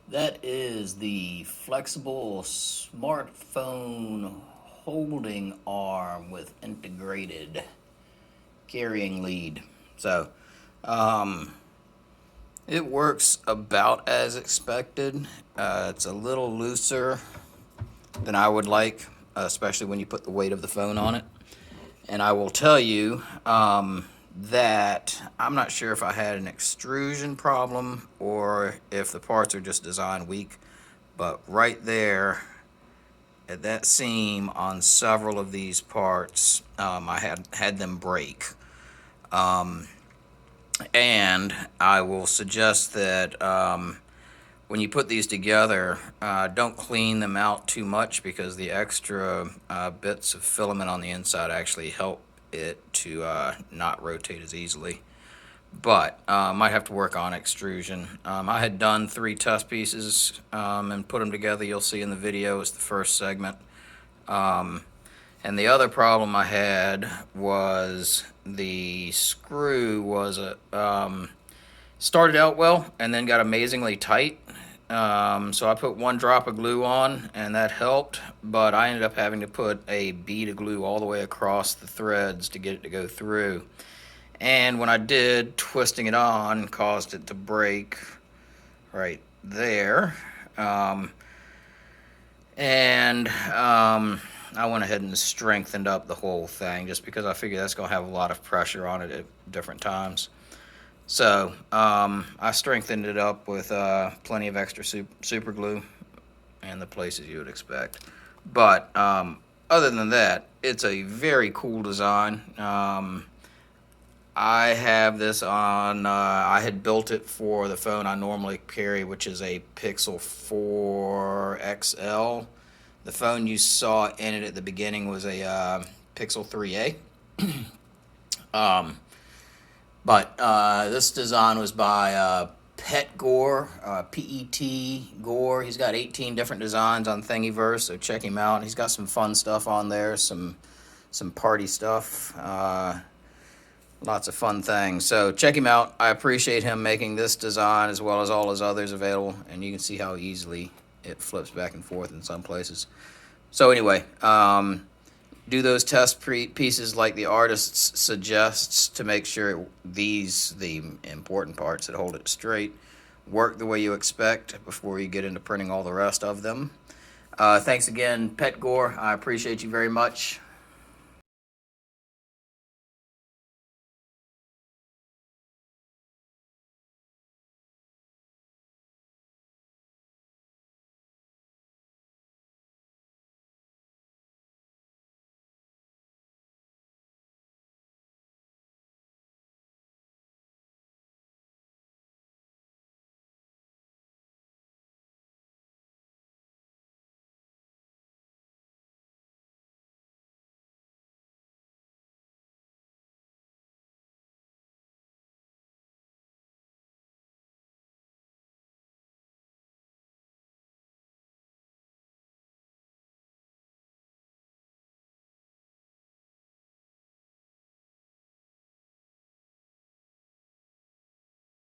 That is the flexible smartphone holding arm with integrated carrying lead. So, um, it works about as expected. It's a little looser than I would like, especially when you put the weight of the phone on it. And I will tell you that I'm not sure if I had an extrusion problem or if the parts are just designed weak, but right there at that seam on several of these parts, I had them break. Um, and I will suggest that when you put these together, don't clean them out too much because the extra bits of filament on the inside actually help it to not rotate as easily. But might have to work on extrusion. I had done 3 test pieces and put them together. You'll see in the video is the first segment. And the other problem I had was the screw was started out well and then got amazingly tight. So I put 1 drop of glue on and that helped, but I ended up having to put a bead of glue all the way across the threads to get it to go through. And when I did, twisting it on caused it to break right there. And I went ahead and strengthened up the whole thing just because I figured that's going to have a lot of pressure on it at different times. So I strengthened it up with plenty of extra super glue and the places you would expect. But other than that, it's a very cool design. I have this on, I had built it for the phone I normally carry, which is a Pixel 4 XL. The phone you saw in it at the beginning was a Pixel 3A. But this design was by PETGore, PETGore. He's got 18 different designs on Thingiverse, so check him out. He's got some fun stuff on there, some party stuff. Lots of fun things. So check him out. I appreciate him making this design as well as all his others available. And you can see how easily it flips back and forth in some places. So anyway, do those test pieces like the artist suggests to make sure the important parts that hold it straight, work the way you expect before you get into printing all the rest of them. Thanks again, PETGore. I appreciate you very much.